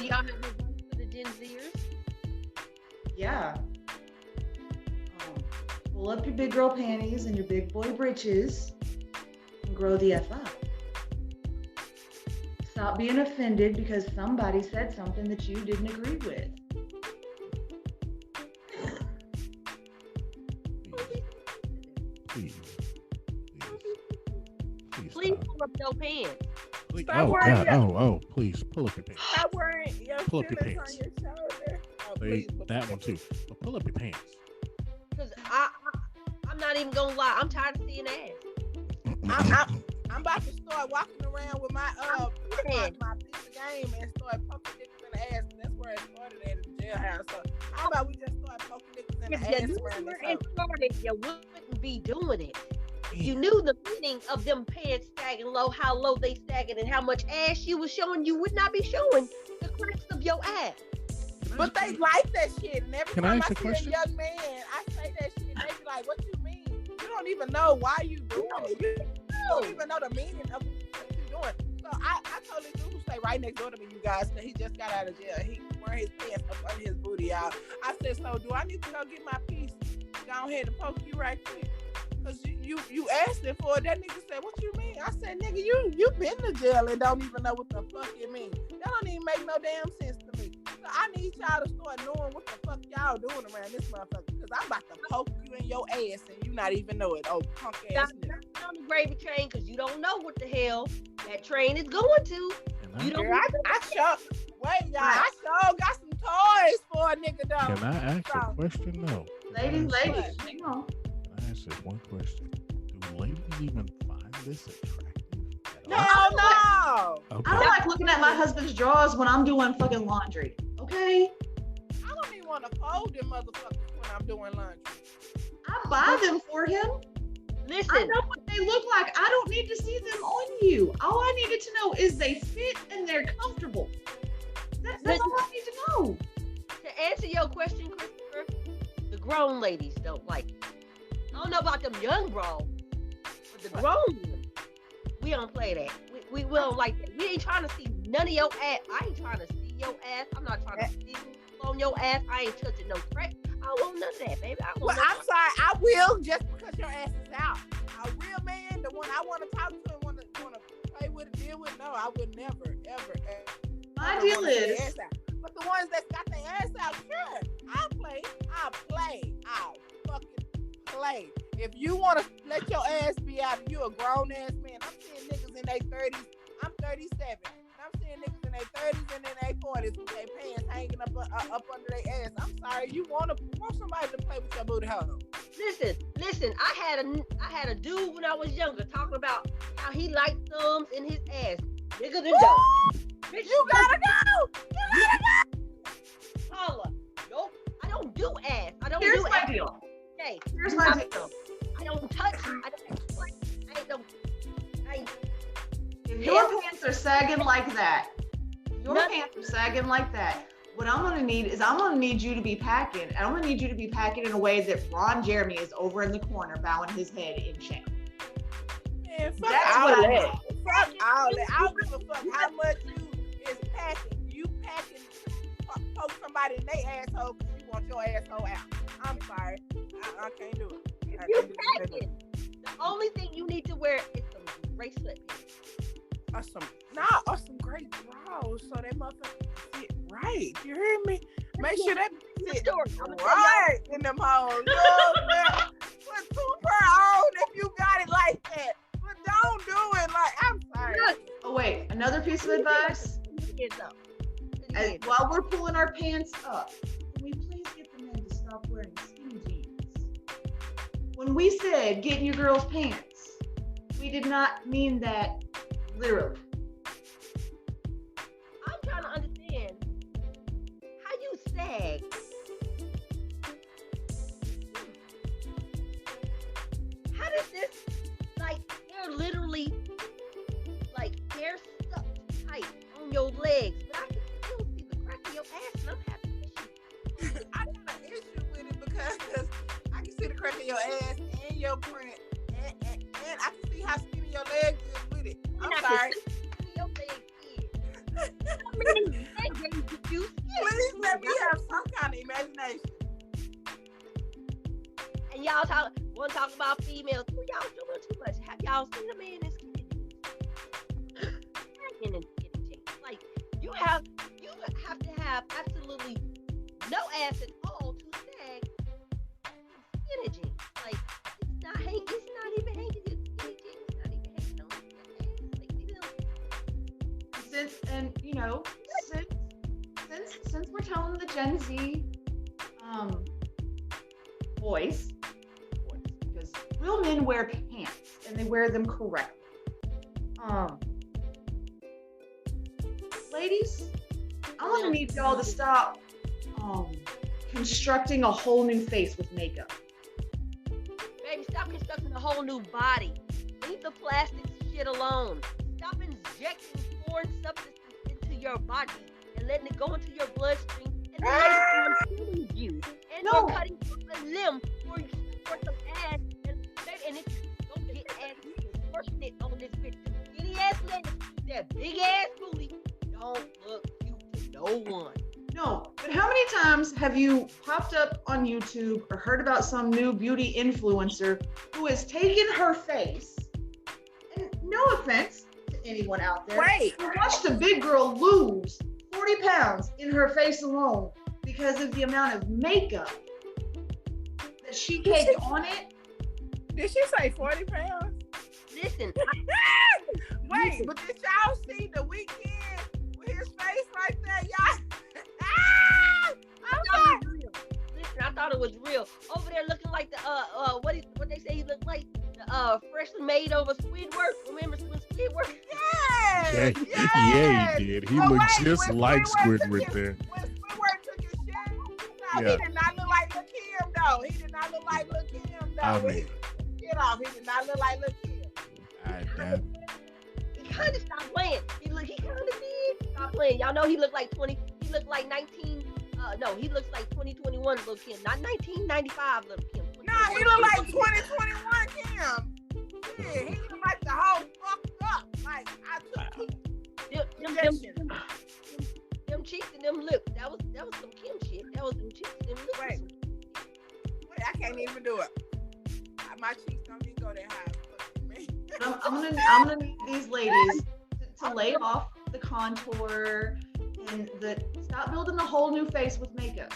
y'all have advice for the Gen Zers? Yeah. Pull up your big girl panties and your big boy britches and grow the F up. Stop being offended because somebody said something that you didn't agree with. Please pull up your pants. Please, please pull up your pants. Stop wearing your Pull up your feelings pants. on your shoulder. Oh, That one too. But pull up your pants. Because I'm not even gonna lie, I'm tired of seeing ass. I'm about to start walking around with my piece of game and start poking niggas in the ass. And that's where it started at the jailhouse. So how about we just start poking niggas in the ass around this house? You wouldn't be doing it. If you knew the meaning of them pants sagging low, how low they sagging, and how much ass you was showing, you would not be showing the cracks of your ass. But they like that shit, and every Can time I ask I a see question? a young man, I say that shit, they be like, "What you mean? You don't even know why you doing it. You don't even know the meaning of what you doing." So I told this dude who stay right next door to me, you guys, that he just got out of jail. He wearing his pants up under his booty out. I said, "So do I need to go get my piece? Go ahead and poke you right quick." Cause you asked it for it. That nigga said, "What you mean?" I said, "Nigga, you been to jail and don't even know what the fuck it mean. That don't even make no damn sense to me. So I need y'all to start knowing what the fuck y'all doing around this motherfucker. Cause I'm about to poke you in your ass and you not even know it. Oh, punk ass nigga. Not on the gravy train, because you don't know what the hell that train is going to. You don't. I sure got some toys for a nigga though. Can I ask a question? No. Ladies, hang on. Can I ask this one question? Do ladies even find this attractive? Hell no! Okay. I don't like looking at my husband's drawers when I'm doing fucking laundry. Okay? I don't even want to fold them motherfuckers when I'm doing laundry. I buy them for him. Listen. I know what they look like. I don't need to see them on you. All I needed to know is they fit and they're comfortable. That's all I need to know. To answer your question, Christopher, the grown ladies don't like it. I don't know about them young grown, but the grown ones, we don't play that. We don't like that. We ain't trying to see none of your ass. I ain't trying to see your ass. I'm not trying to see on your ass. I ain't touching no crack. I don't want none of that, baby. Well, I'm sorry. I will just because your ass is out. A real man, the one I want to talk to and want to play with and deal with, no, I would never, ever. My deal is. But the ones that got their ass out, sure, I'll play. I'll fucking play. If you want to let your ass be out, you a grown ass man. I'm seeing niggas in their 30s. I'm 37. I'm seeing niggas in their 30s and in their 40s with their pants hanging up under their ass. I'm sorry. You want somebody to play with your booty hole? Listen. I had a dude when I was younger talking about how he liked thumbs in his ass. Nigga, the dog. You gotta go. Paula, nope. I don't do ass. Here's my deal. Hey, here's my deal. I don't touch. If your pants are sagging like that, what I'm gonna need you to be packing, and I'm gonna need you to be packing in a way that Ron Jeremy is over in the corner bowing his head in shame. Man, fuck That's all what I that. need. Fuck all that. I don't give a fuck how much you is packing. You packing, poke somebody in their asshole because you want your asshole out. I'm sorry. I can't do it. If you packing, the only thing you need to wear is some gray sweatpants. Or some great drawers so that motherfucker fit right. You hear me? Make sure that fit right in them holes. You know what I'm saying? Put 2 pair on if you got it like that. But don't do it like, I'm sorry. Oh wait, another piece of advice. While we're pulling our pants up, can we please get the men to stop wearing skinny jeans? When we said get in your girl's pants, we did not mean that literally. I'm trying to understand how you sag. How does this, like, they're literally, like, they're stuck tight on your legs, but I can still see the crack of your ass, and I'm having an issue. I got an issue with it because I can see the crack of your ass and your print, and I can see how skinny your legs is with it. I'm sorry. Your legs is. How many leg days emails. Oh, y'all doing too much. Have y'all seen a man in skinny jeans? In skinny jeans. Like you have to have absolutely no ass at all to sag skinny jeans. Like it's not even hanging in skinny jeans. It's not even hanging on his ass. Like Since we're telling the Gen Z boys, because real men wear pants and they wear them correctly. Ladies, I'm gonna need y'all to stop constructing a whole new face with makeup. Baby, stop constructing a whole new body. Leave the plastic shit alone. Stop injecting foreign substances into your body and letting it go into your bloodstream and then later on killing you. And No. you're cutting off a limb for some ass. And if you don't get ass, you're forcing it on this bitch. Skinny ass legs, that big ass booty, don't look cute to no one. No, but how many times have you popped up on YouTube or heard about some new beauty influencer who has taken her face, and no offense to anyone out there, Wait. you watched a big girl lose 40 pounds in her face alone because of the amount of makeup that she caked on it? Did she say 40 pounds? Listen, Wait, but did y'all see the weekend with his face like that, y'all? I thought it was real. Over there looking like the what they say he looked like, the freshly made over Squidward. Remember when Squidward? Yeah, he did. He looked just like Squidward there. When Squidward took his shit, Yeah. he did not look like Lil' Kim though. He did not look like Lil' Kim though. I mean, Get off. He did not look like Lil' Kim. He kind of stopped playing. He kind of did stop playing. Y'all know he looked like 20. He looked like 19. No, he looks like 2021 Lil' Kim, not 1995 Lil' Kim. No, he looked like 2021 Kim. Yeah, he looked like the whole fucked up. Like I took them cheeks and them lips. That was some Kim shit. That was them cheeks and them lips. Wait, I can't even do it. My cheeks don't even go that high. I'm gonna need these ladies to lay off the contour and stop building a whole new face with makeup,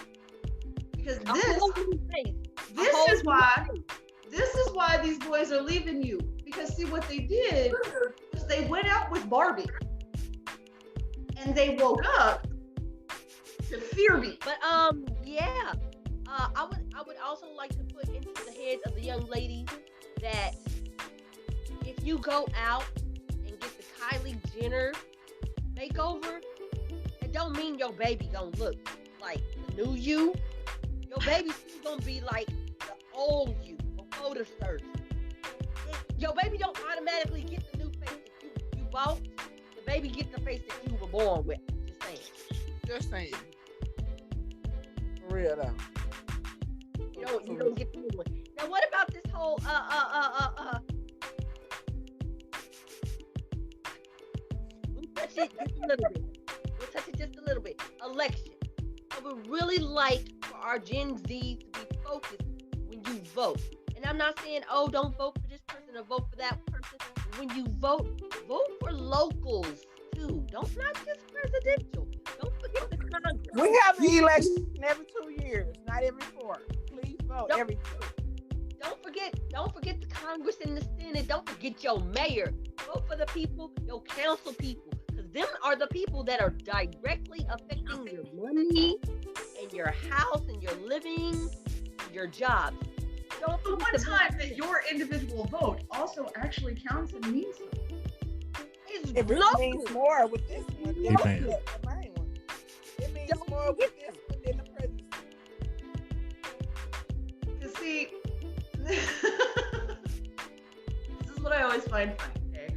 because this is why these boys are leaving you. Because see what they did was they went out with Barbie and they woke up to Fear Me. But yeah, I would also like to put into the heads of the young ladies that if you go out and get the Kylie Jenner makeover, it don't mean your baby gonna look like the new you. Your baby's still gonna be like the old you before the surgery. Your baby don't automatically get the new face that you bought. The baby get the face that you were born with. Just saying. For real though. You don't get the new one. Now what about this whole We'll touch it just a little bit. Election. I would really like for our Gen Z to be focused when you vote. And I'm not saying, oh, don't vote for this person or vote for that person. When you vote for locals too. Not just presidential. Don't forget the Congress. We have an election every 2 years, not every 4. Please vote every 2. Don't forget the Congress and the Senate. Don't forget your mayor. Vote for the people, your council people. Because them are the people that are directly affecting your money and your house and your living and your jobs. Don't The one time that your individual vote also actually counts and means something. It really means more with this one than the main one. It means more with this one than the presidency. Because see, this is what I always find funny, okay?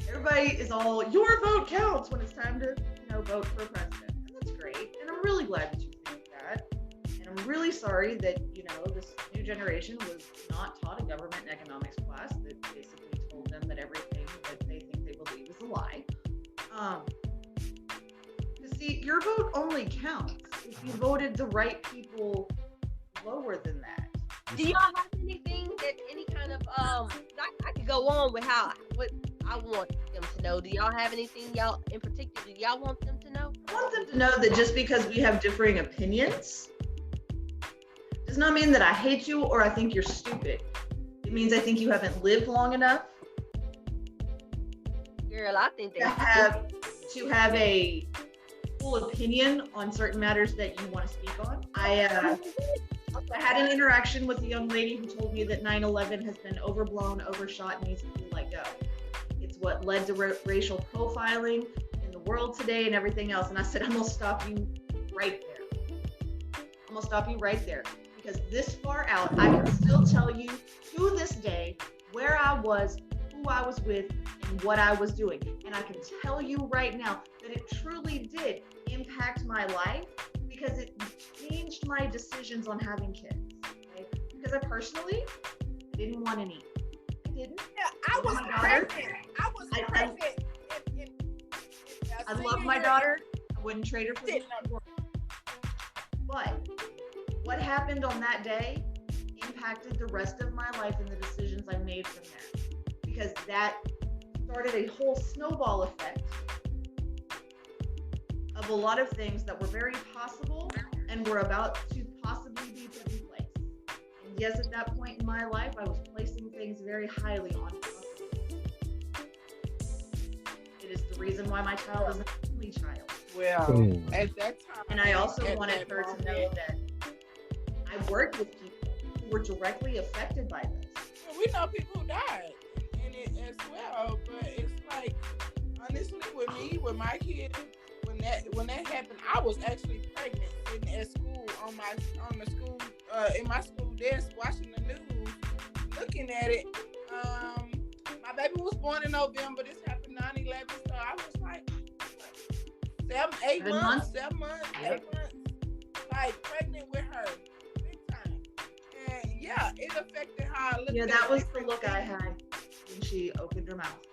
Everybody is all, your vote counts when it's time to, vote for a president. And that's great. And I'm really glad that you think that. And I'm really sorry that, this new generation was not taught a government and economics class that basically told them that everything that they think they believe is a lie. See, your vote only counts if you voted the right people lower than that. Do y'all have anything said any kind of I could go on with what I want them to know. Do y'all have anything y'all in particular y'all want them to know? I want them to know that just because we have differing opinions does not mean that I hate you or I think you're stupid. It means I think you haven't lived long enough. Girl, I think to have a full opinion on certain matters that you want to speak on. I had an interaction with a young lady who told me that 9/11 has been overblown, overshot, and needs to be let go. It's what led to racial profiling in the world today and everything else. And I said, I'm gonna stop you right there. I'm gonna stop you right there. Because this far out, I can still tell you to this day where I was, who I was with, and what I was doing. And I can tell you right now that it truly did impact my life because it changed my decisions on having kids. Okay? Because I personally didn't want any. I didn't. Yeah, I was pregnant. I was pregnant. I love my daughter. I wouldn't trade her for the world. But what happened on that day impacted the rest of my life and the decisions I made from there. Because that started a whole snowball effect of a lot of things that were very possible and were about to possibly be put in place. And yes, at that point in my life, I was placing things very highly on possibility. It is the reason why my child is an only child. Well, at that time. And I also wanted her to know that I worked with people who were directly affected by this. Well, we know people who died in it as well, but it's like, honestly, with me, with my kid, when that happened, I was actually pregnant, sitting at school in my school desk, watching the news, looking at it. My baby was born in November. This happened 9/11, so I was like 7 months, like pregnant with her. Yeah, it affected how I looked. Yeah, that was the look I had when she opened her mouth.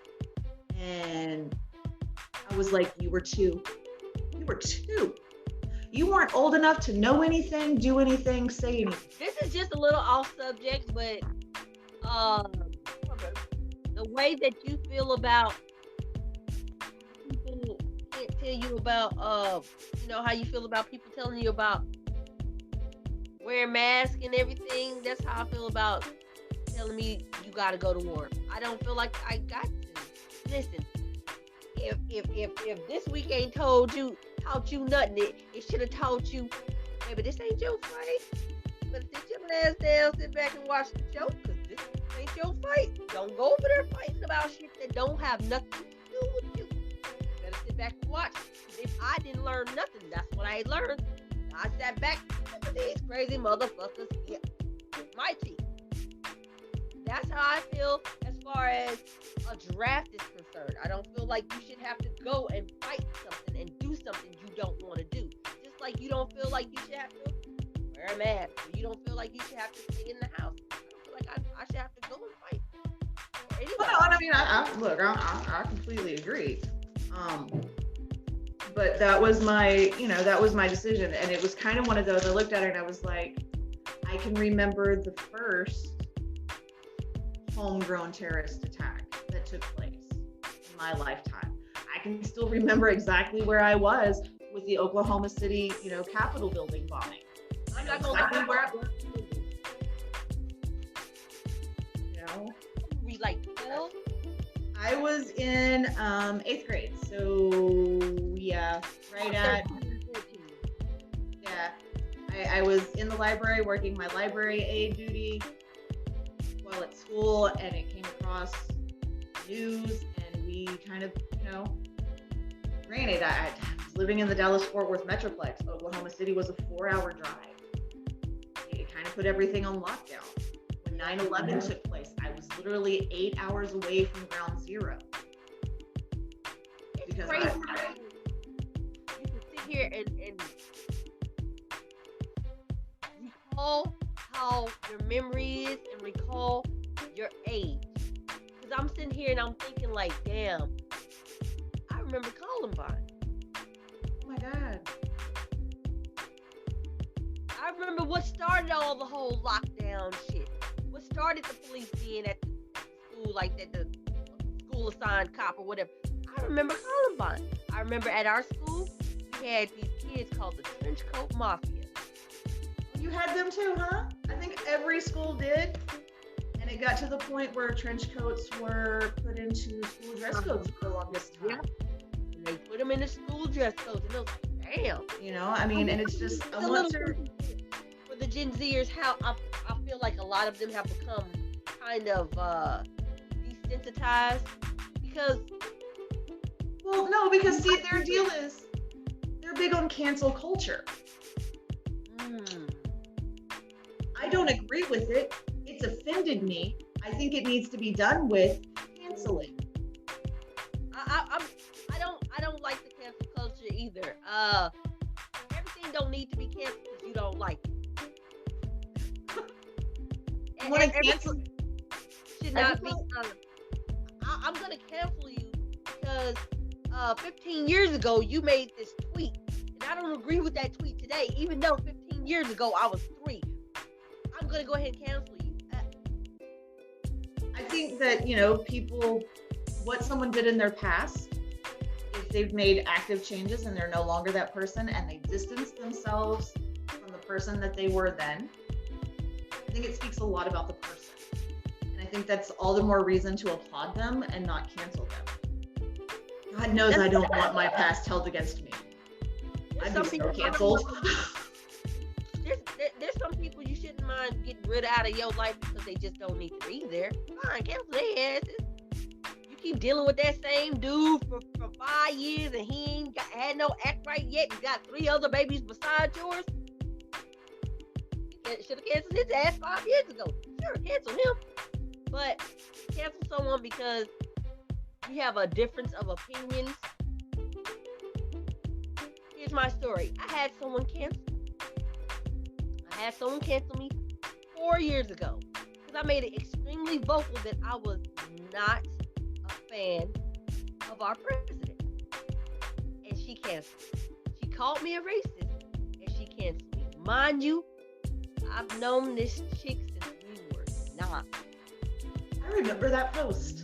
And I was like, you were two. You were two. You weren't old enough to know anything, do anything, say anything. This is just a little off subject, but the way that you feel about people can't tell you about how you feel about people telling you about wearing masks and everything. That's how I feel about telling me you gotta go to war. I don't feel like I got to. Listen, if this week ain't taught you nothing, it should have taught you, maybe this ain't your fight. But sit your ass down, sit back and watch the show, because this ain't your fight. Don't go over there fighting about shit that don't have nothing to do with you. You better sit back and watch. If I didn't learn nothing, that's what I learned. I sat back with these crazy motherfuckers here with my teeth. That's how I feel as far as a draft is concerned. I don't feel like you should have to go and fight something and do something you don't want to do. Just like you don't feel like you should have to wear a mask, or you don't feel like you should have to stay in the house. I don't feel like I should have to go and fight. Well, I mean, I completely agree. But that was my decision. And it was kind of one of those, I looked at her and I was like, I can remember the first homegrown terrorist attack that took place in my lifetime. I can still remember exactly where I was with the Oklahoma City, Capitol building bombing. I'm not going to where I was. We like 12? I was in 8th grade, so yeah, right at 14. Yeah, I was in the library working my library aide duty while at school, and it came across news, and we kind of, granted, I was living in the Dallas-Fort Worth Metroplex. Oklahoma City was a 4-hour drive. It kind of put everything on lockdown. When 9/11 took place, I was literally 8 hours away from ground zero. It's crazy. You can sit here and recall how your memory is and recall your age. Because I'm sitting here and I'm thinking like, damn, I remember Columbine. Oh my God. I remember what started all the whole lockdown shit. What started the police being at the school, like that, the school assigned cop or whatever. I remember Columbine. I remember at our school, we had these kids called the Trench Coat Mafia. You had them too, huh? I think every school did. And it got to the point where trench coats were put into school dress codes for the longest time. Yeah. And they put them in the school dress codes, and it was like, damn. You know, I mean, and it's just, I want to... For the Gen Zers, how I feel like a lot of them have become kind of desensitized because... Well, no, because see, their deal is, they're big on cancel culture. I don't agree with it. It's offended me. I think it needs to be done with canceling. I don't like the cancel culture either. Everything don't need to be canceled because you don't like it. You want to cancel? Should not be. I'm gonna cancel you because 15 years ago you made this tweet, and I don't agree with that tweet today, even though 15 years ago I was 3. I'm gonna go ahead and cancel you. I think that, you know, people, what someone did in their past, if they've made active changes and they're no longer that person and they distance themselves from the person that they were then, I think it speaks a lot about the person. And I think that's all the more reason to applaud them and not cancel them. God knows I don't want my past held against me. I'd be so canceled. There's some people you shouldn't mind getting rid out of your life because they just don't need to be there. Fine, cancel their asses. You keep dealing with that same dude for 5 years and he ain't had no act right yet. You got 3 other babies besides yours. You should have canceled his ass 5 years ago. Sure, cancel him. But cancel someone because you have a difference of opinions. Here's my story. I had someone cancel me 4 years ago because I made it extremely vocal that I was not a fan of our president. And she canceled me. She called me a racist and she canceled me. Mind you, I've known this chick since we were 9. I remember that post.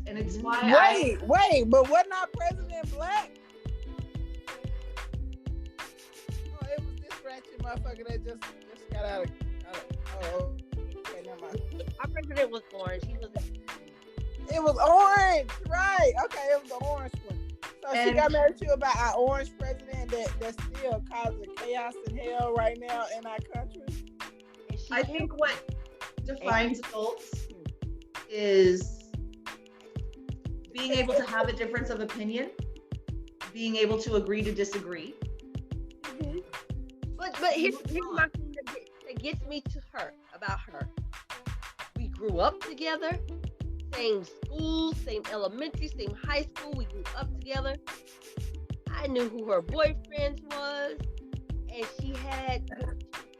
And it's why Wait, but wasn't our president black? Motherfucker that just got out of okay, never mind. Our president was orange. It was orange, right? Okay, it was the orange one. So she got married to you about our orange president that's still causing chaos and hell right now in our country. I think what defines adults is being able to have a difference of opinion, being able to agree to disagree. But here's my thing that gets me to her, about her. We grew up together, same school, same elementary, same high school. We grew up together. I knew who her boyfriend was, and she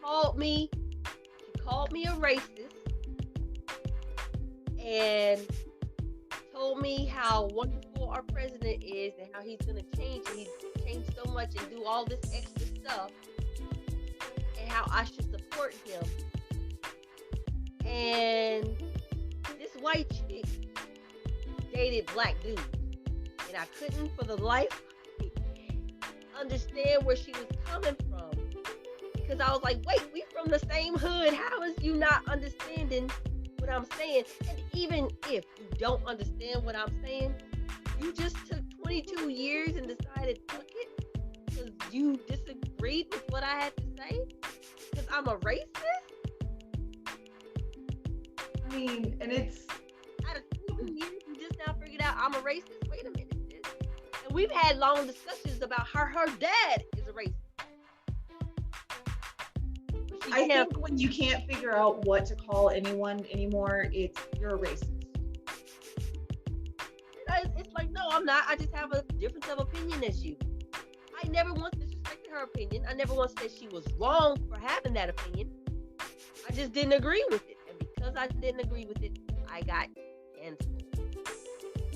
called me a racist, and told me how wonderful our president is and how he's gonna change, and he's changed so much and do all this extra stuff. How I should support him. And this white chick dated black dudes. And I couldn't for the life understand where she was coming from. Because I was like, wait, we from the same hood. How is you not understanding what I'm saying? And even if you don't understand what I'm saying, you just took 22 years and decided to fuck it because you disagreed with what I had to say? Because I'm a racist? I mean, and it's... Out of 2 years, you just now figured out I'm a racist? Wait a minute, sis. And we've had long discussions about her dad is a racist. I think when you can't figure out what to call anyone anymore, it's you're a racist. It's like, no, I'm not. I just have a difference of opinion as you. I never once disrespected her opinion. I never once said she was wrong for having that opinion. I just didn't agree with it. And because I didn't agree with it, I got canceled.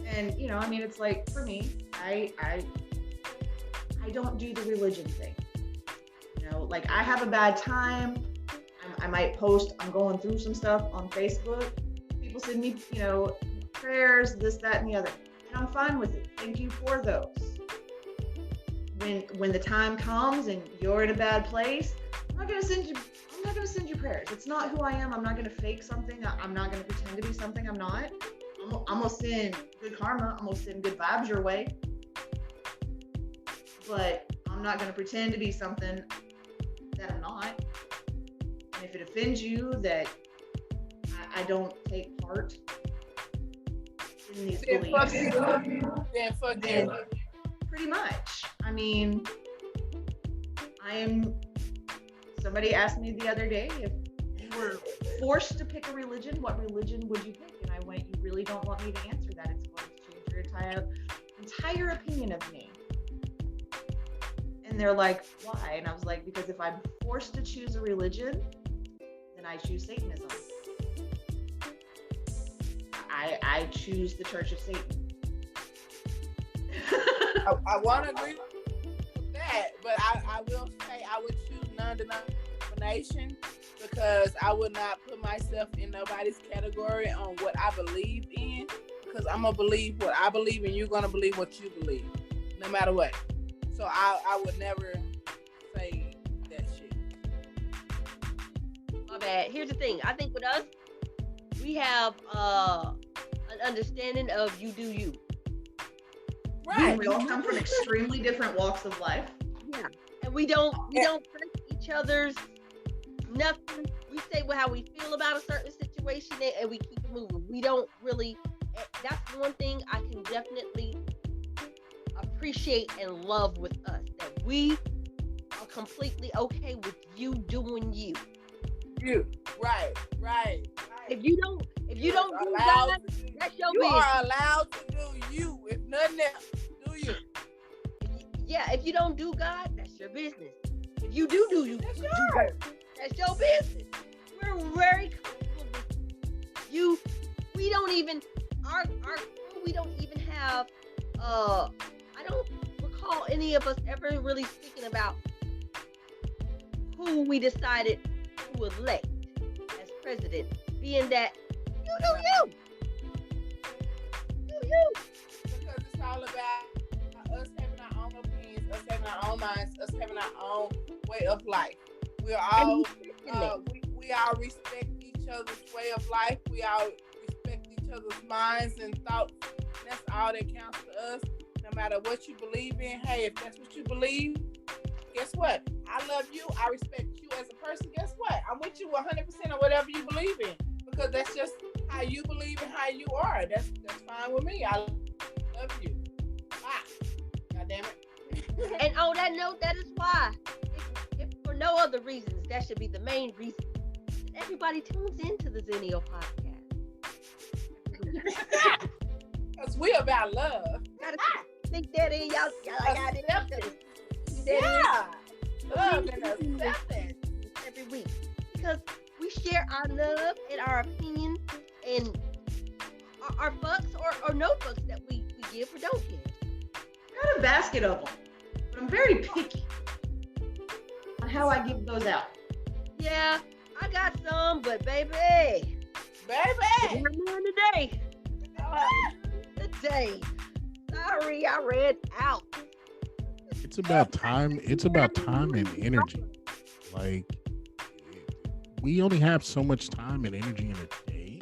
And, you know, I mean, it's like, for me, I don't do the religion thing. You know, like, I have a bad time. I might post, I'm going through some stuff on Facebook. People send me, prayers, this, that, and the other. And I'm fine with it. Thank you for those. When the time comes and you're in a bad place, I'm not gonna send you prayers. It's not who I am. I'm not gonna fake something. I'm not gonna pretend to be something I'm not. I'm gonna send good karma. I'm gonna send good vibes your way. But I'm not gonna pretend to be something that I'm not. And if it offends you that I don't take part in these beliefs, then pretty much. I mean, somebody asked me the other day, if you were forced to pick a religion, what religion would you pick? And I went, you really don't want me to answer that. It's going to change your entire opinion of me. And they're like, why? And I was like, because if I'm forced to choose a religion, then I choose Satanism. I choose the Church of Satan. I want to agree with that, but I will say I would choose non-denomination because I would not put myself in nobody's category on what I believe in, because I'm going to believe what I believe and you're going to believe what you believe, no matter what. So I would never say that shit. My bad. Here's the thing. I think with us, we have an understanding of you do you. Right. We all come from extremely different walks of life. Yeah. And we don't press each other's nothing. We say how we feel about a certain situation and we keep it moving. We don't really, that's one thing I can definitely appreciate and love with us, that we are completely okay with you doing you. You. Right. If you don't do God, that's your business. You are allowed to do you. If nothing else, do you. Yeah, if you don't do God, that's your business. If you do you, that's yours. That's your business. We're very comfortable with you. We don't even we don't even have I don't recall any of us ever really speaking about who we decided to elect as president, being that you do you. Because it's all about us having our own opinions, us having our own minds, us having our own way of life. We are all we all respect each other's way of life. We all respect each other's minds and thoughts. That's all that counts to us. No matter what you believe in, hey, if that's what you believe, guess what? I love you. I respect you as a person. Guess what? I'm with you 100% on whatever you believe in, because that's just how you believe and how you are. That's fine with me. I love you. God damn it. And on that note, that is why, if for no other reasons, that should be the main reason that everybody tunes into the Zenio podcast. Because we about love. Gotta think that in, y'all got it. Yeah. Love and acceptance every week, because we share our love and our opinions and our fucks or no fucks that we give or don't give. I got a basket of them, but I'm very picky on how I give those out. Yeah, I got some, but baby, today. Sorry, I ran out. It's about time. It's about time and energy. Like, we only have so much time and energy in a day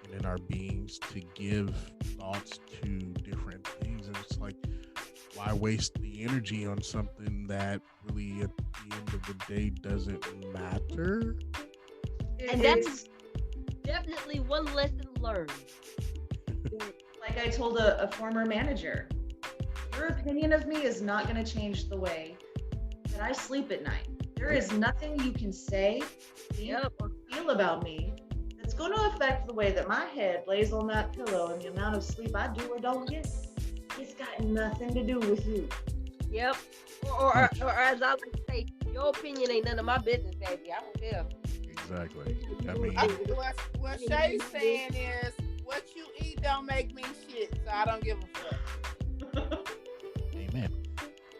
and in our beings to give thoughts to different things. And it's like, why waste the energy on something that really at the end of the day doesn't matter? And that's definitely one lesson learned. Like I told a former manager, your opinion of me is not going to change the way that I sleep at night. There is nothing you can say, think, or feel about me that's going to affect the way that my head lays on that pillow and the amount of sleep I do or don't get. It's got nothing to do with you. Yep. Or as I like to say, your opinion ain't none of my business, baby. I don't care. Exactly. I mean, what Shay's saying is, what you eat don't make me shit, so I don't give a fuck. Amen.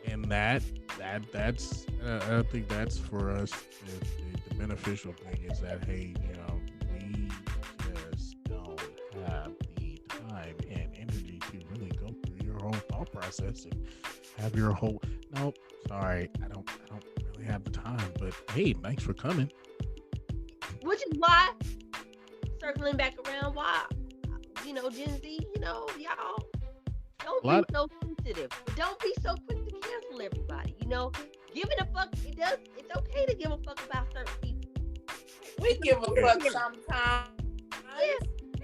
And that's I think that's for us, the beneficial thing is that, hey, we just don't have the time and energy to really go through your whole thought process and have your whole. Nope, sorry, I don't really have the time. But hey, thanks for coming. Which is why, circling back around, why Gen Z, y'all don't be so sensitive, but don't be so quick to cancel everybody. Giving a fuck, it's okay to give a fuck about certain people. We give a fuck sometimes.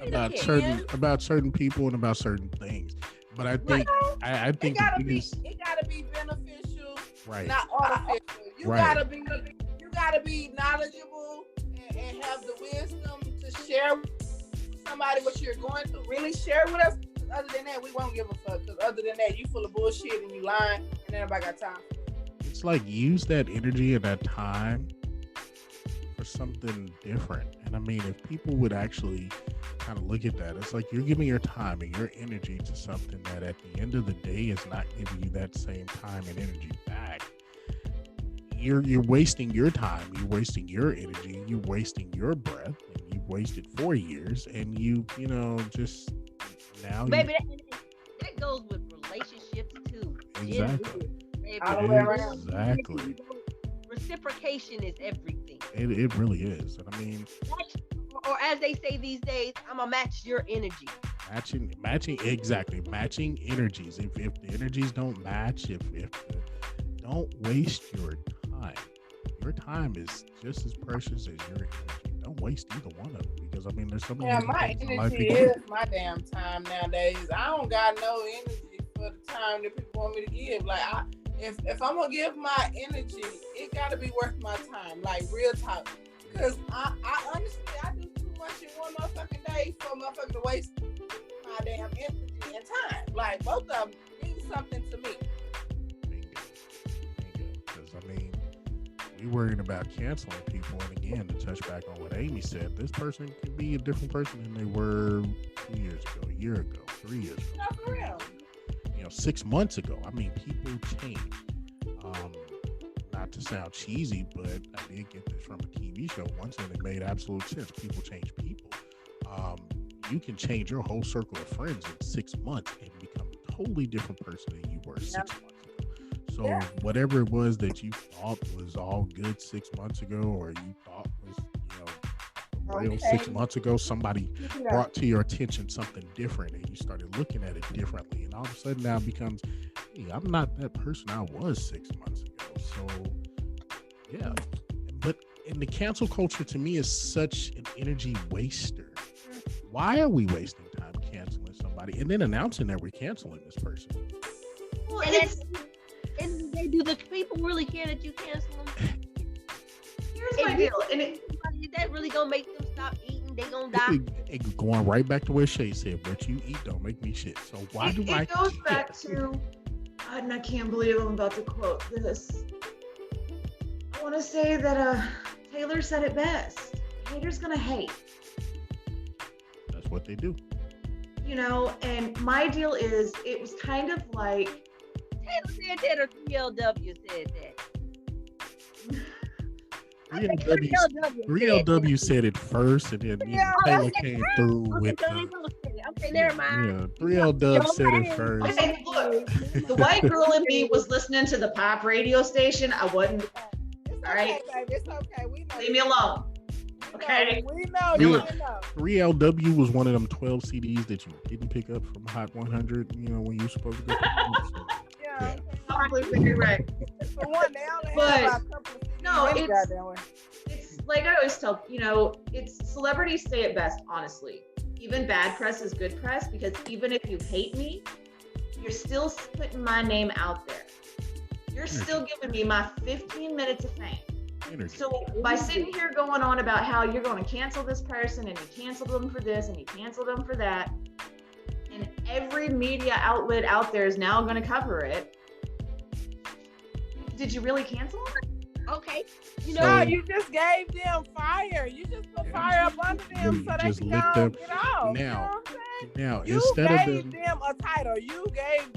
Yeah. About certain people and about certain things. But I think I think it gotta be beneficial, right? Not artificial. You gotta be knowledgeable and have the wisdom to share with somebody what you're going through. Really share with us. Other than that, we won't give a fuck. Because other than that, you full of bullshit and you lying, and everybody got time. It's like use that energy and that time for something different. And I mean, if people would actually kind of look at that, it's like you're giving your time and your energy to something that at the end of the day is not giving you that same time and energy back. You're wasting your time, you're wasting your energy, you're wasting your breath, and you've wasted 4 years, and just now. Baby, that goes with relationships too. Exactly. Exactly. Reciprocation is everything. It really is. And I mean, or as they say these days, I'm gonna match your energy. Matching exactly. Matching energies. If the energies don't match, don't waste your time. Your time is just as precious as your energy. Don't waste either one of them, because I mean, there's so many. Yeah, my energy is my damn time nowadays. I don't got no energy for the time that people want me to give. Like, if I'm gonna give my energy, it gotta be worth my time. Like, real talk. Because I honestly, I do too much in one motherfucking day for a motherfucker to waste my damn energy and time. Like, both of them mean something to me. Bingo. Because I mean, we worried about canceling people, and again, to touch back on what Amy said, this person can be a different person than they were 2 years ago, a year ago, 3 years ago. Not for real. 6 months ago. I mean, people change. Not to sound cheesy, but I did get this from a TV show once, and it made absolute sense. People change people. You can change your whole circle of friends in 6 months and become a totally different person than you were 6 months ago. So whatever it was that you thought was all good 6 months ago, or you thought was, real 6 months ago, somebody brought to your attention something different, and you started looking at it differently, and all of a sudden now it becomes, hey, I'm not that person I was 6 months ago. So yeah, but in the cancel culture, to me, is such an energy waster. Why are we wasting time canceling somebody and then announcing that we're canceling this person? Well, and do the people really care that you cancel them? Here's my deal, and is that really gonna make them stop eating? They gonna die. It going right back to where Shay said, "What you eat don't make me shit." So why do I? It goes back to, and I can't believe I'm about to quote this. I want to say that Taylor said it best. Haters gonna hate. That's what they do. And my deal is, it was kind of like, Taylor said that, or 3LW said that. 3LW said it first, and then Taylor came through with Okay, never mind. 3LW said it first. Okay, look, the white girl in me was listening to the pop radio station. I wasn't. It's all right, okay, baby. It's okay. We know. Leave me alone. Okay. We know. You know. 3LW was one of them 12 CDs that you didn't pick up from Hot 100. When you were supposed to go. Yeah. Probably very right. For one, they only have about a couple of CDs. No, it's like I always tell, it's celebrities say it best, honestly. Even bad press is good press, because even if you hate me, you're still putting my name out there. You're still giving me my 15 minutes of fame. So by sitting here going on about how you're going to cancel this person, and you canceled them for this, and you canceled them for that, and every media outlet out there is now going to cover it. Did you really cancel them? Okay. You just gave them fire. You just put fire up under them so they can go get off. Now you instead gave them a title. You gave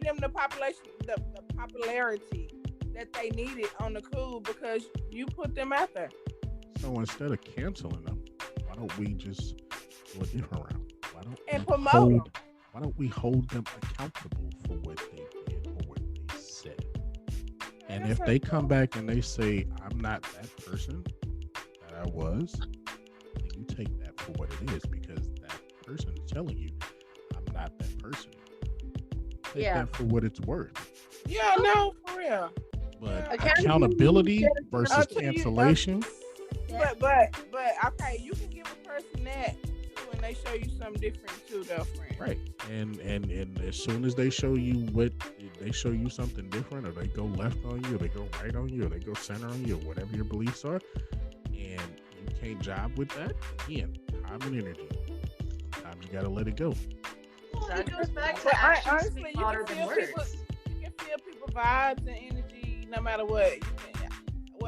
them the population, the popularity that they needed on the cool because you put them out there. So instead of canceling them, why don't we just do a different route? And promote them. Why don't we hold them accountable for what they did or what they said? And if they come back and they say, I'm not that person that I was, then you take that for what it is, because that person is telling you, I'm not that person. Take that for what it's worth. Yeah, no, for real. But accountability versus cancellation. But okay, you can give a person that when they show you something different too, though, friend. Right. And as soon as they show you something different, or they go left on you, or they go right on you, or they go center on you, or whatever your beliefs are, and you can't jive with that, again, time and energy. Sometimes you gotta let it go. Well, it goes back to actions speak louder than words. You can feel people's vibes and energy no matter what.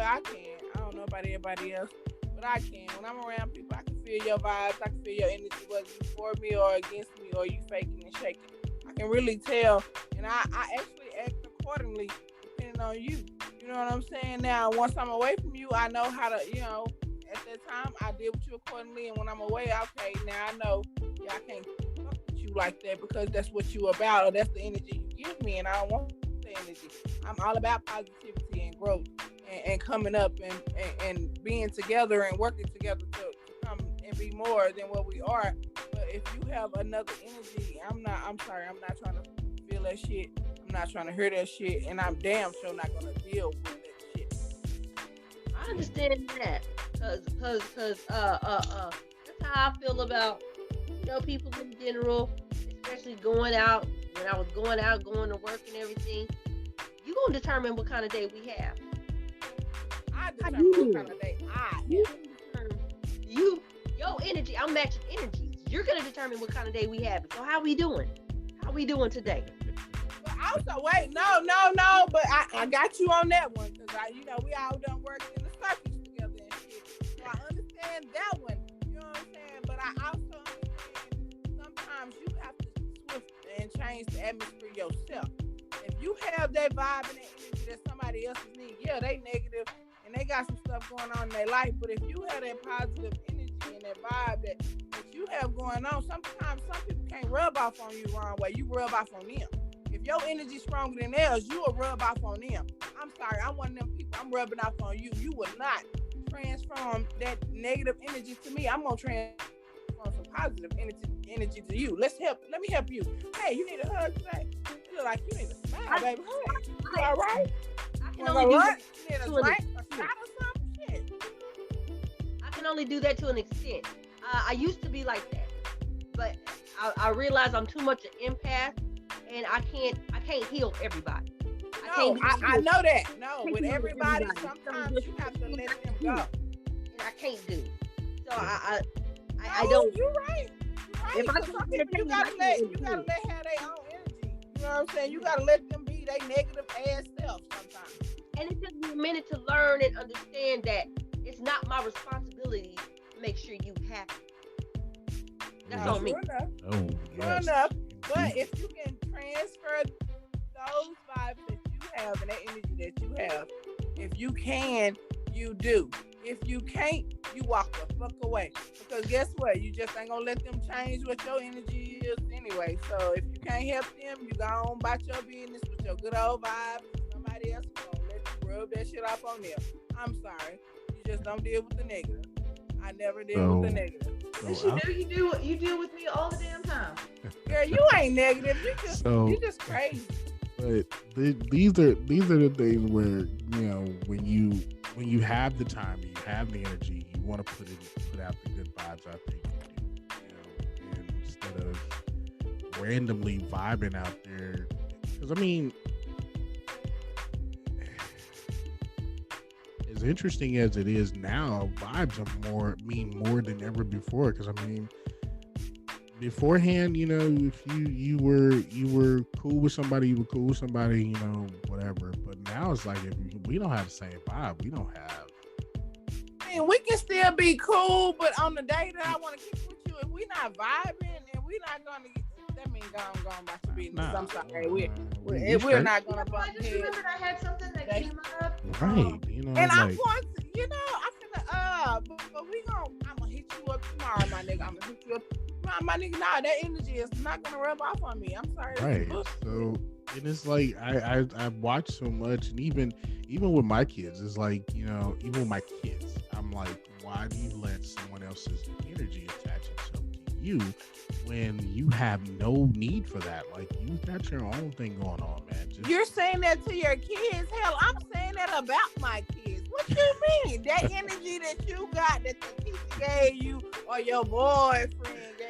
I can. I don't know about everybody else, but I can. When I'm around people, I can feel your vibes. I can feel your energy, whether you for me or against me, or you faking and shaking. I can really tell, and I actually act accordingly depending on you. You know what I'm saying? Now, once I'm away from you, I know how to, at that time, I deal with you accordingly, and when I'm away, okay, now I know, I can't fuck with you like that because that's what you about, or that's the energy you give me, and I don't want the energy. I'm all about positivity and growth. And coming up and being together and working together to come and be more than what we are. But if you have another energy, I'm not trying to feel that shit. I'm not trying to hear that shit, and I'm damn sure not gonna deal with that shit. I understand that, cause that's how I feel about people in general, especially going out. When I was going to work and everything, you gonna determine what kind of day we have. I determine what kind of day I have. Your energy, I'm matching energies. You're gonna determine what kind of day we have. So how we doing? How we doing today? But also, wait, no. But I got you on that one because we all done worked in the circus together and shit. So I understand that one. You know what I'm saying? But I also understand sometimes you have to swift and change the atmosphere yourself. If you have that vibe and that energy that somebody else needs, they negative. And they got some stuff going on in their life, but if you have that positive energy and that vibe that you have going on, sometimes some people can't rub off on you the wrong way. You rub off on them. If your energy stronger than theirs, you will rub off on them. I'm sorry, I'm one of them people. I'm rubbing off on you. You will not transform that negative energy to me. I'm gonna transform some positive energy to you. Let me help you. Hey, you need a hug today? You look like you need a smile, baby. You all right? I can only do that to an extent. I used to be like that, but I realize I'm too much an empath, and I can't heal everybody. I know that. No, with everybody, sometimes you have to let them go, and I can't do. So I don't. You're right. If some people, you gotta let have their own energy. You know what I'm saying? You gotta let them be their negative ass self sometimes. And it took me a minute to learn and understand that it's not my responsibility to make sure you happy. That's on me. Sure enough. But if you can transfer those vibes that you have and that energy that you have, if you can, you do. If you can't, you walk the fuck away. Because guess what? You just ain't gonna let them change what your energy is anyway. So if you can't help them, you go on about your business with your good old vibes. Somebody else is gonna let you rub that shit off on them. I'm sorry. You just don't deal with the negative. I never deal with the negative. Yes, you deal with me all the damn time. Girl, you ain't negative. You just crazy. But these are the things where when you have the time, you have the energy, you want to put out the good vibes. I think and instead of randomly vibing out there, because as interesting as it is now, vibes mean more than ever before. Because beforehand, if you were cool with somebody, you were cool with somebody, whatever. But now it's like, if we don't have the same vibe, we don't have. I mean, we can still be cool, but on the day that I want to kick with you, if we not vibing and we not gonna, that means gone about your business. Nah, I'm sorry. we We're straight. not gonna I bump just heads. remembered I had something that came up. Right. You know, And I'm like, going to, I'm gonna hit you up tomorrow, my nigga. I'm gonna hit you up. My nigga, nah, that energy is not gonna rub off on me. I'm sorry. right. So, and it's like I've watched so much, and even with my kids, it's like, you know, even with my kids, I'm like, why do you let someone else's energy attach itself to you when you have no need for that? Like, you got your own thing going on, man. You're saying that to your kids. Hell, I'm saying that about my kids. What you mean? That energy that you got, that the teacher gave you, or your boyfriend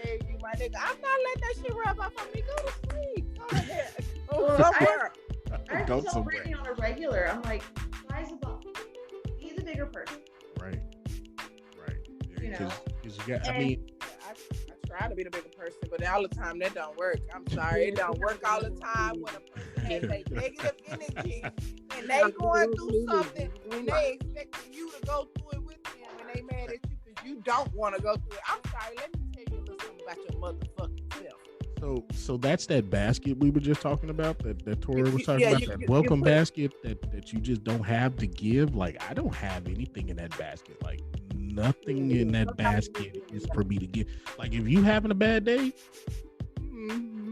gave you, my nigga, I'm not letting that shit rub off on me. Go to sleep. Go ahead. Go somewhere. I Go tell somewhere. Brittany on a regular, I'm like, rise above. Be the bigger person. Right. You know. Because you got, I And- mean, I try to be the bigger person, but all the time that don't work. I'm sorry, it don't work all the time when a person has a negative energy and they going through something and they expecting you to go through it with them and they mad at you because you don't want to go through it. I'm sorry, let me tell you a little something about your motherfucking self. so that's that basket we were just talking about, that Tori was talking Yeah, about, you that put- welcome basket that you just don't have to give. Like, I don't have anything in that basket. Like, nothing in that basket is for me to give. Like, if you having a bad day,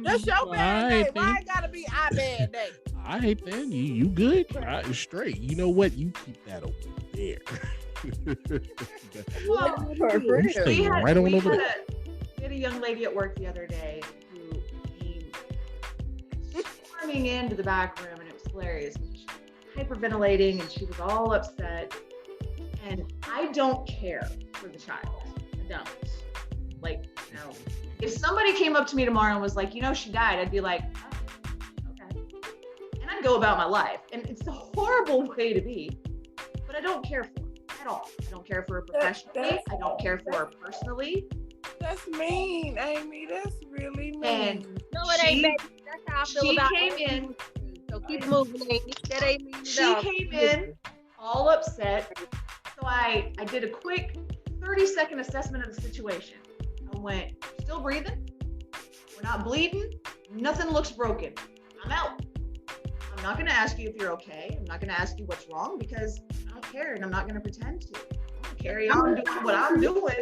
That's your bad alright day. Why then. it gotta be our bad day? All right, then you good. Straight. You know what? You keep that over there. Well, You stay right on over there. we had a young lady at work the other day who came storming into the back room, and it was hilarious. She was hyperventilating, and she was all upset. And I don't care for the child. I don't. Like, no. If somebody came up to me tomorrow and was like, you know, she died, I'd be like, oh, okay. And I'd go about my life. And it's a horrible way to be, but I don't care for it at all. I don't care for her professionally. I don't care for her personally. That's mean, Amy. That's really mean. And No, it ain't, baby. That's how I feel she about came it. in. So keep moving, Amy. That ain't me. She came in all upset. So I did a quick 30-second assessment of the situation. I went, still breathing? We're not bleeding? Nothing looks broken. I'm out. I'm not going to ask you if you're okay. I'm not going to ask you what's wrong because I don't care and I'm not going to pretend to. I'm going to carry on doing what I'm doing.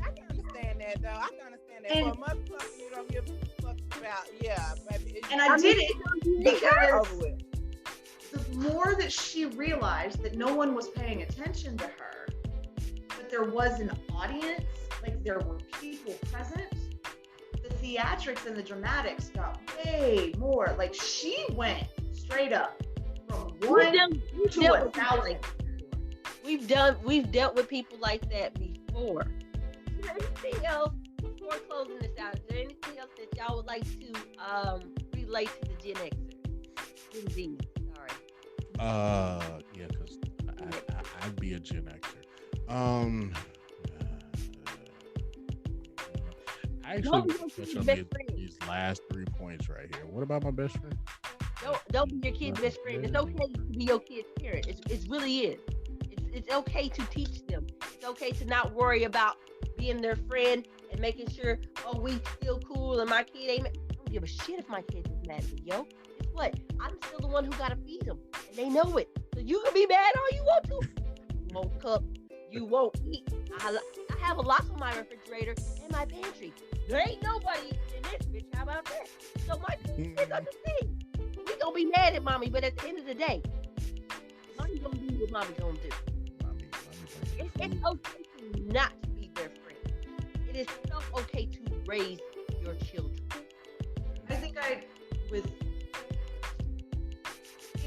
I can understand that, though. I can understand that. And- For a motherfucker, you don't give a fuck about, yeah, baby. And I did it because over with. the more that she realized that no one was paying attention to her, but there was an audience, like there were people present, the theatrics and the dramatics got way more. Like she went straight up from one to 1,000. We've dealt with people like that before. Is there anything else before closing this out? Is there anything else that y'all would like to relate to the Gen Xers? Gen Z, sorry. Yeah, because I'd be a Gen Xer. I actually No, touch on best friend. these last 3 points right here. What about my best friend? Don't be your kid's best friend. It's okay to be your kid's parent. It really is. It's okay to teach them. It's okay to not worry about being their friend and making sure, oh, we still cool and my kid ain't. I don't give a shit if my kid is mad at me, yo. Guess what? I'm still the one who gotta feed them, and they know it. So you can be mad all you want to. You won't cook. You won't eat. I have a lot on my refrigerator and my pantry. There ain't nobody in this bitch. How about that? So my kids understand. We gonna be mad at mommy, but at the end of the day, mommy gonna do what mommy gonna do. It's okay to not be their friend. It is so okay to raise your children. I think it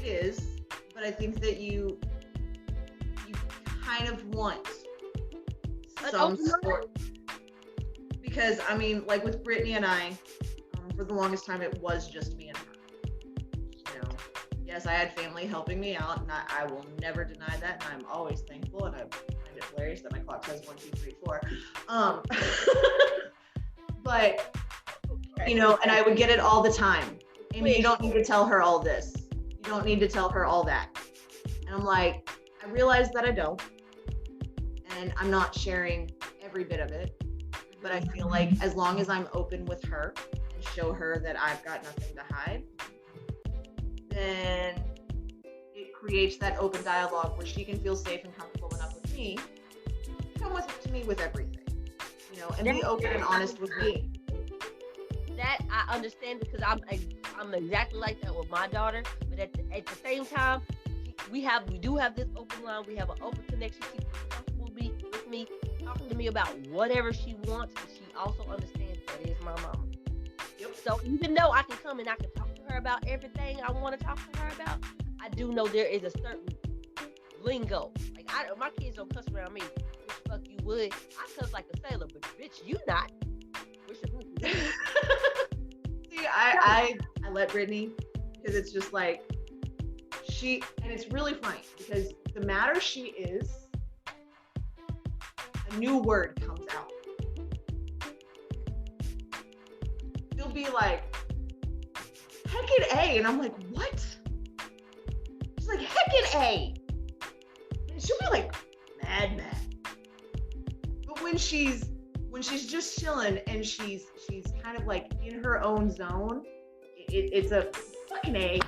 is, but I think that you kind of want some sort, because I mean, like with Brittany and I, for the longest time, it was just me and her. You know, yes, I had family helping me out, and I will never deny that, and I'm always thankful, and I find it hilarious that my clock says 1, 2, 3, 4. But you know, and I would get it all the time. Amy, you don't need to tell her all this. You don't need to tell her all that. And I'm like, I realize that I don't, and I'm not sharing every bit of it. but I feel like as long as I'm open with her and show her that I've got nothing to hide, then it creates that open dialogue where she can feel safe and comfortable enough with me to come to me with everything, you know, and be open and honest with me. That I understand because I'm exactly like that with my daughter, but at the same time, we do have this open line. We have an open connection. She feels comfortable with me, talking to me about whatever she wants, but she also understands that is my mama. Yep. So even though I can come and I can talk to her about everything I want to talk to her about, I do know there is a certain lingo. Like my kids don't cuss around me. Which fuck you would. I cuss like a sailor, but bitch, you not. See, I let Brittany, because it's just like and it's really funny because the madder she is, a new word comes out. She'll be like, heckin' A, and I'm like, what? She's like, heckin' A. And she'll be like, mad. But when she's just chilling and she's kind of like in her own zone, it's a fucking A.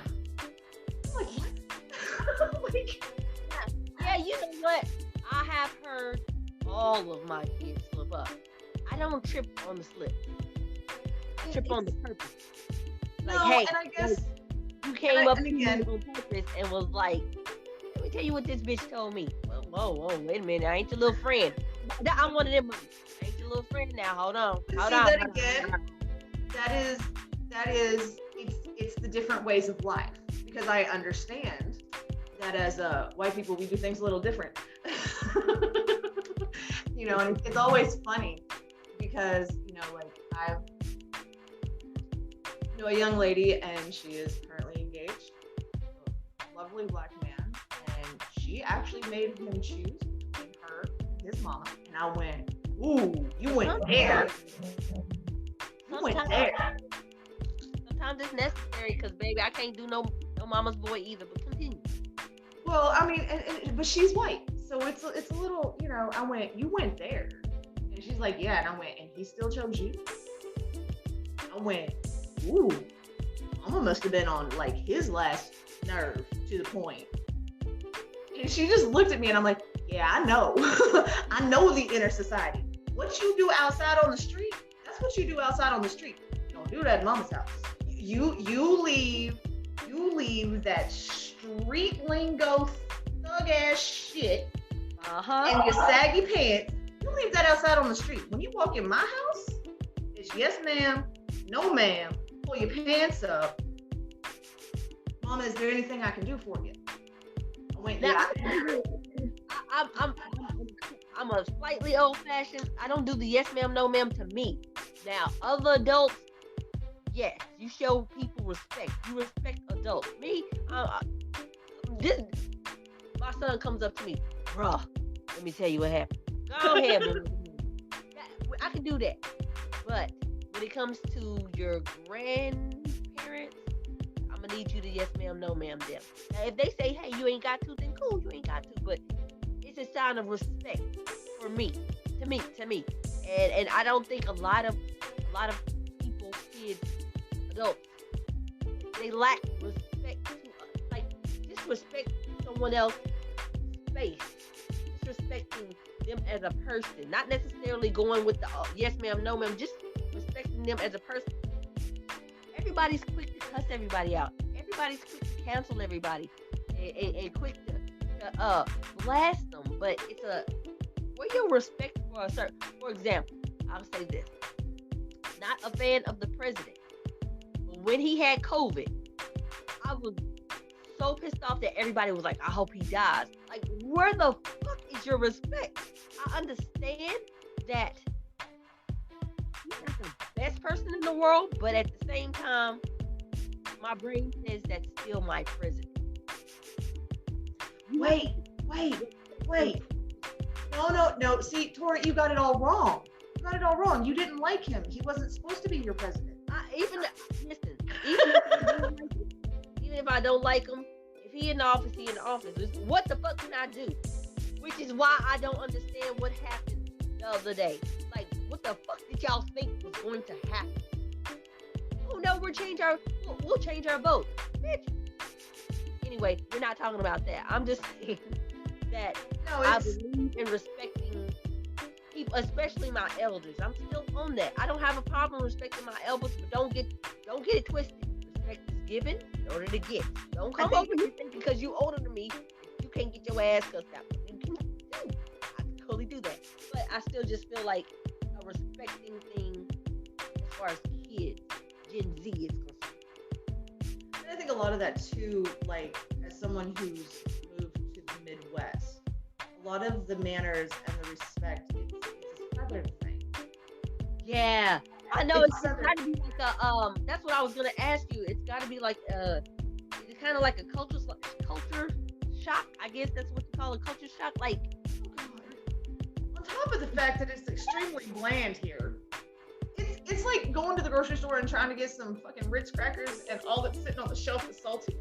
I'm like, what? Like, yeah, you know what? I have heard all of my kids slip up. I don't trip on the slip. I trip on the purpose. Like, no, hey, and I guess you came up to me on purpose and was like, let me tell you what this bitch told me. Whoa, wait a minute. I ain't your little friend. I'm one of them. I ain't your little friend now. Hold on. That is it's the different ways of life, because I understand that as white people we do things a little different. You know, and it's always funny because, you know, like I know a young lady and she is currently engaged, a lovely black man, and she actually made him choose between her and his mama, and I went, ooh, you went there. You went there. Sometimes it's necessary because, baby, I can't do no mama's boy either, but continue. Well, I mean, but she's white, so it's a little, you know, I went, you went there. And she's like, yeah, and I went, and he still chose you? I went, ooh, mama must have been on, like, his last nerve to the point. And she just looked at me, and I'm like, yeah, I know. I know the inner society. What you do outside on the street, that's what you do outside on the street. You don't do that in mama's house. You leave that street lingo thug ass shit and your saggy pants. You leave that outside on the street. When you walk in my house, it's yes ma'am, no ma'am, pull your pants up. Mama, is there anything I can do for you? I went, yeah. I'm a slightly old fashioned. I don't do the yes ma'am, no ma'am to me. Now, other adults, yes, you show people respect. You respect adults. Me, my son comes up to me, bruh, let me tell you what happened. Go ahead, baby. I can do that. But when it comes to your grandparents, I'm gonna need you to yes ma'am, no ma'am them. Now, if they say, hey, you ain't got to, then cool, you ain't got to. But it's a sign of respect for me, to me. And I don't think a lot of people, kids, adults, they lack respect to us. Like, disrespect someone else's space, disrespecting them as a person, not necessarily going with the yes ma'am, no ma'am, just respecting them as a person. Everybody's quick to cuss everybody out. Everybody's quick to cancel everybody and quick to blast them. But it's where your respect for a certain, for example, I'll say this. Not a fan of the president. But when he had COVID, I was so pissed off that everybody was like, I hope he dies. Like, where the fuck is your respect? I understand that he's not the best person in the world, but at the same time, my brain says that's still my president. Wait. No. See, Tori, you got it all wrong. You didn't like him. He wasn't supposed to be your president. Even if I don't like him, if he in the office, he in the office. What the fuck can I do? Which is why I don't understand what happened the other day. Like, what the fuck did y'all think was going to happen? Oh no, we'll change our vote, bitch. Anyway, we're not talking about that. I'm just saying that I believe in respecting people, especially my elders. I'm still on that. I don't have a problem respecting my elders, but don't get it twisted. Respect is given in order to get. Don't come over here thinking because you older than me, you can't get your ass cussed out. You can do. I can totally do that, but I still just feel like a respecting thing as far as kids, Gen Z is concerned. And I think a lot of that too, like as someone who's moved to the Midwest, a lot of the manners and the respect, it's a southern thing. Yeah, I know it's got to be like a that's what I was gonna ask you. It's got to be like it's kind of like a culture shock. I guess that's what you call a culture shock. Like, on top of the fact that it's extremely bland here, it's like going to the grocery store and trying to get some fucking Ritz crackers and all that's sitting on the shelf is salty.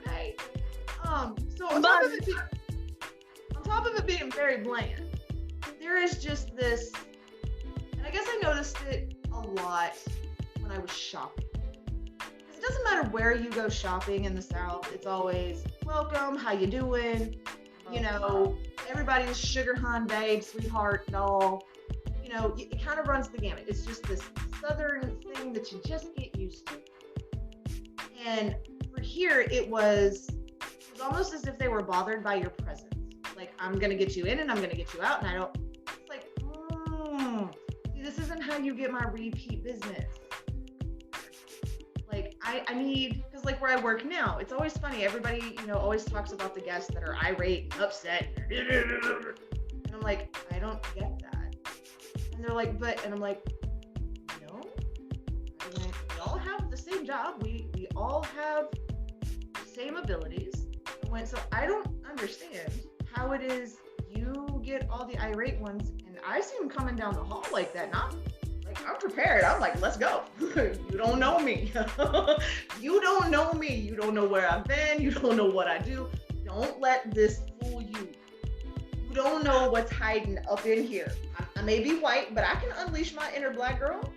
Okay. So on top of it being very bland, there is just this, and I guess I noticed it a lot when I was shopping. Because it doesn't matter where you go shopping in the South, it's always welcome, how you doing, you know, everybody's sugar hun, babe, sweetheart, doll. You know, it kind of runs the gamut. It's just this southern thing that you just get used to. And for here, it was almost as if they were bothered by your presence. Like, I'm going to get you in and I'm going to get you out. And it's like, see, this isn't how you get my repeat business. Like, I need, because like where I work now, it's always funny. Everybody, you know, always talks about the guests that are irate and upset. And I'm like, I don't get that. And they're like, and I'm like, no. We all have the same job. We all have the same abilities. So I don't understand how it is you get all the irate ones, and I see them coming down the hall like that. I'm prepared. I'm like, let's go. You don't know me. You don't know me. You don't know where I've been. You don't know what I do. Don't let this fool you. You don't know what's hiding up in here. I may be white, but I can unleash my inner black girl.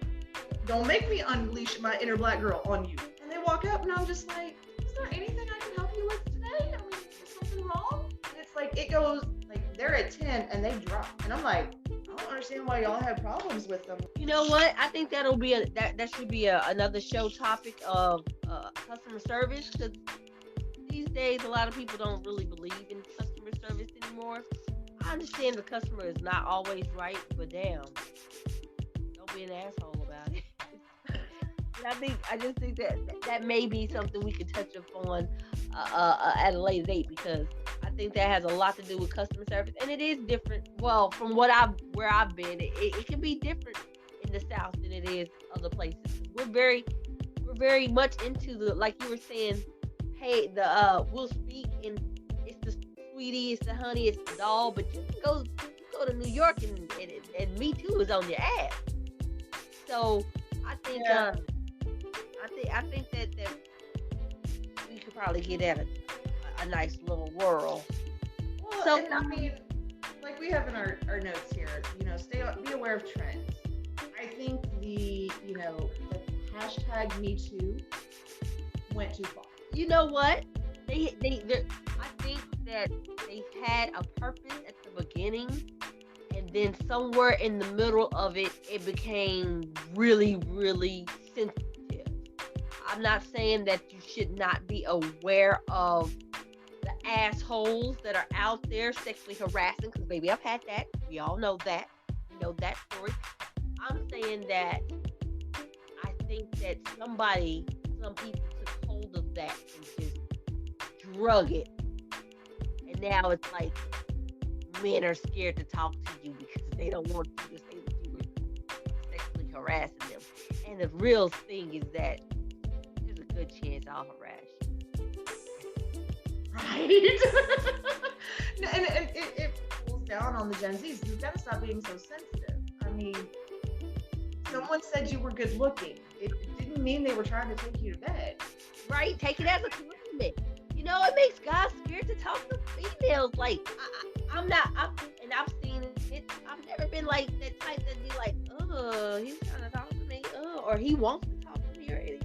Don't make me unleash my inner black girl on you. And they walk up and I'm just like, is there anything I can help you with today? I mean, is something wrong? And it's like, it goes, like, they're at 10 and they drop. And I'm like, I don't understand why y'all have problems with them. You know what? I think that'll be that should be another show topic of customer service, because these days a lot of people don't really believe in customer service anymore. I understand the customer is not always right, but damn, don't be an asshole about it. And I just think that may be something we could touch upon at a later date, because I think that has a lot to do with customer service, and it is different. Well, from where I've been, it can be different in the South than it is other places. We're very much into the, like you were saying, hey, we'll speak and it's the sweetie, it's the honey, it's the doll, but you can go to New York and Me Too is on your ass. So I think I think that we could probably get at a nice little whirl. Well, so and I mean, like we have in our notes here, you know, be aware of trends. I think the hashtag Me Too went too far. You know what? I think that they had a purpose at the beginning, and then somewhere in the middle of it, it became really, really sensitive. I'm not saying that you should not be aware of the assholes that are out there sexually harassing, because baby, I've had that. We all know that. You know that story. I'm saying that I think that some people took hold of that and just drug it. And now it's like men are scared to talk to you because they don't want you to say that you were sexually harassing them. And the real thing is that there's a good chance I'll harass you. Right? and it pulls down on the Gen Zs. You've got to stop being so sensitive. I mean, someone said you were good looking. It didn't mean they were trying to take you to bed. Right? Take it as a compliment. You know, it makes guys scared to talk to females. Like, I've seen it I've never been like that type that be like, oh, he's trying to talk to me, or he wants to talk to me or anything.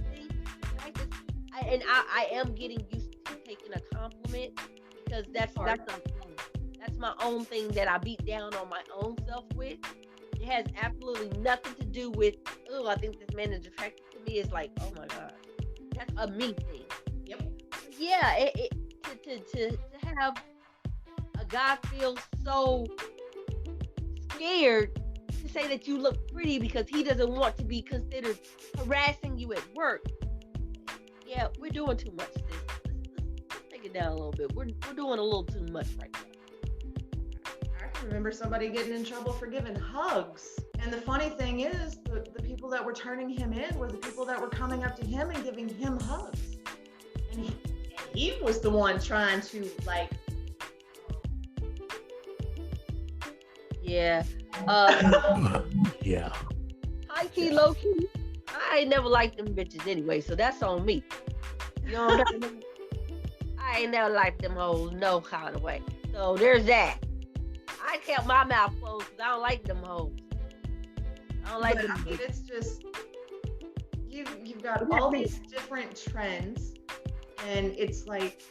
I am getting used to taking a compliment because that's my own thing that I beat down on my own self with. It has absolutely nothing to do with, oh, I think this man is attracted to me. It's like, oh my God, that's a me thing. Yep. Yeah, to have a guy feel so scared to say that you look pretty because he doesn't want to be considered harassing you at work. Yeah, we're doing too much. Let's take it down a little bit. We're doing a little too much right now. I can remember somebody getting in trouble for giving hugs. And the funny thing is, the people that were turning him in were the people that were coming up to him and giving him hugs. And he was the one trying to, like... Yeah. Yeah. High key, low key. I ain't never liked them bitches anyway, so that's on me. You know what I'm saying? I ain't never liked them hoes no kind of way. So there's that. I kept my mouth closed because I don't like them hoes. I don't like them. I mean, it's just you've got all these different trends, and it's like,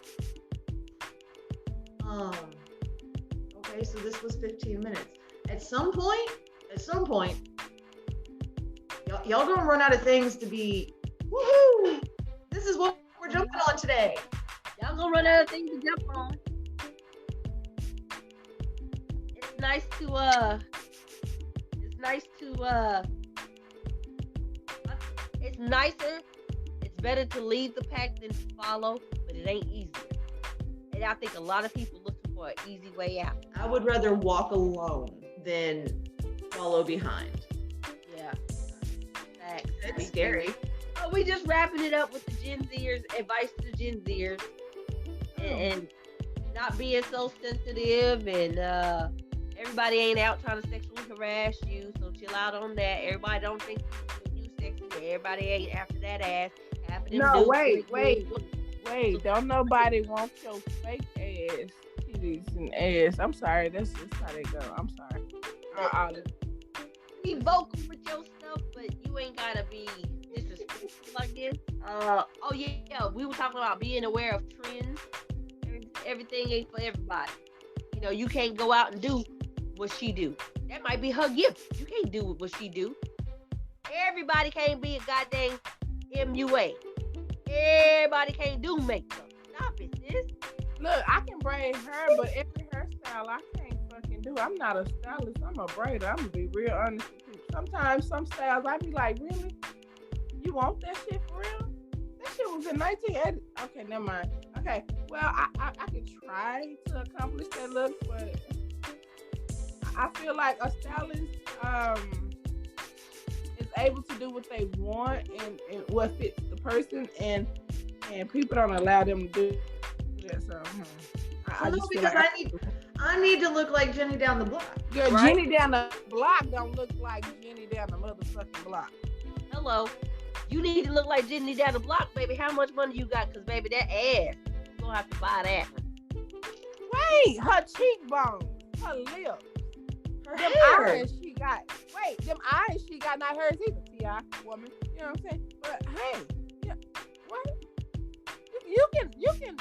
okay, so this was 15 minutes. At some point, y'all gonna run out of things to be. Woohoo! This is what we're jumping on today. Y'all gonna run out of things to jump on. It's nicer. It's better to lead the pack than to follow, but it ain't easy. And I think a lot of people looking for an easy way out. I would rather walk alone than follow behind. Yeah. That's scary. Oh, we just wrapping it up with the Gen Zers, advice to Gen Zers, and not being so sensitive, and everybody ain't out trying to sexually harass you, so chill out on that. Everybody don't think you sexy. Everybody ain't after that ass. No, wait. Don't nobody want your fake ass, titties and ass. I'm sorry. That's just how they go. I'm sorry. Be vocal with your stuff, but you ain't gotta be disrespectful like this. Oh yeah. We were talking about being aware of trends. Everything ain't for everybody. You know, you can't go out and do what she do. That might be her gift. You can't do what she do. Everybody can't be a goddamn MUA. Everybody can't do makeup. Stop it, sis. Look, I can braid hair, but every hairstyle I can't fucking do. I'm not a stylist. I'm a braider. I'm gonna be real honest with you. Sometimes some styles I be like, really? You want that shit for real? That shit was in 1980. Okay, never mind. Okay, well, I can try to accomplish that look, but I feel like a stylist is able to do what they want and what fits the person, and people don't allow them to do that. So I just because like I need to look like Jenny down the block. Girl, right? Jenny down the block don't look like Jenny down the motherfucking block. Hello. You need to look like Jenny down the block, baby. How much money you got? Because, baby, that ass, you're going to have to buy that. Wait, her cheekbones, her lips, them eyes she got. Wait, them eyes she got, not hers either, T.I. woman. You know what I'm saying? But, hey, yeah, what? You can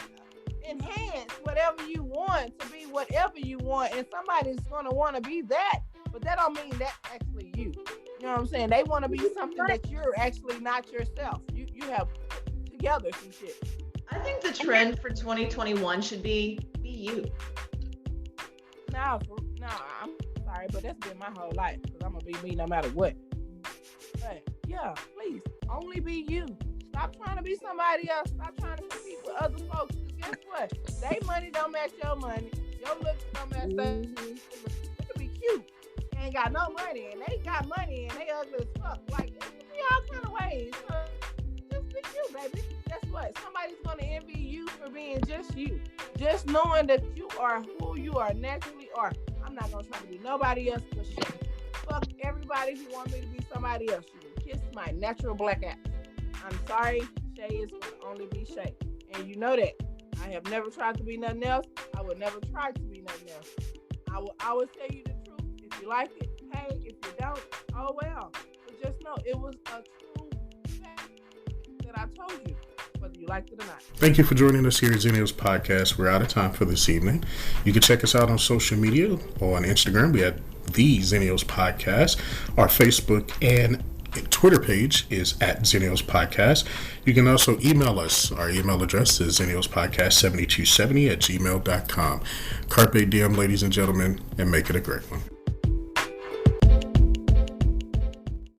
enhance whatever you want to be whatever you want, and somebody's going to want to be that, but that don't mean that's actually you. You know what I'm saying? They want to be something that you're actually not yourself. You have put together some shit. I think the trend for 2021 should be you. No, I'm sorry, but that's been my whole life, because I'm going to be me no matter what. But, yeah, please, only be you. Stop trying to be somebody else. Stop trying to compete with other folks. Because guess what? They money don't match your money. Your looks don't match their looks. It could be cute. Ain't got no money, and they got money, and they ugly as fuck. Like, it could be all kind of ways. So just be you, baby. Guess what? Somebody's gonna envy you for being just you. Just knowing that you are who you are naturally are. I'm not gonna try to be nobody else but Shay. Fuck everybody who want me to be somebody else. You can kiss my natural black ass. I'm sorry, Shay is gonna only be Shay, and you know that. I have never tried to be nothing else. I would never try to be nothing else. I will always tell you the truth. If you like it, hey. If you don't, oh well. But just know it was a true fact that I told you, whether you liked it or not. Thank you for joining us here at Zennials Podcast. We're out of time for this evening. You can check us out on social media or on Instagram. We have the Zennials Podcast. Our Facebook and Twitter page is at Zennials Podcast. You can also email us. Our email address is zennialspodcast7270 at gmail.com. Carpe diem, ladies and gentlemen, and make it a great one.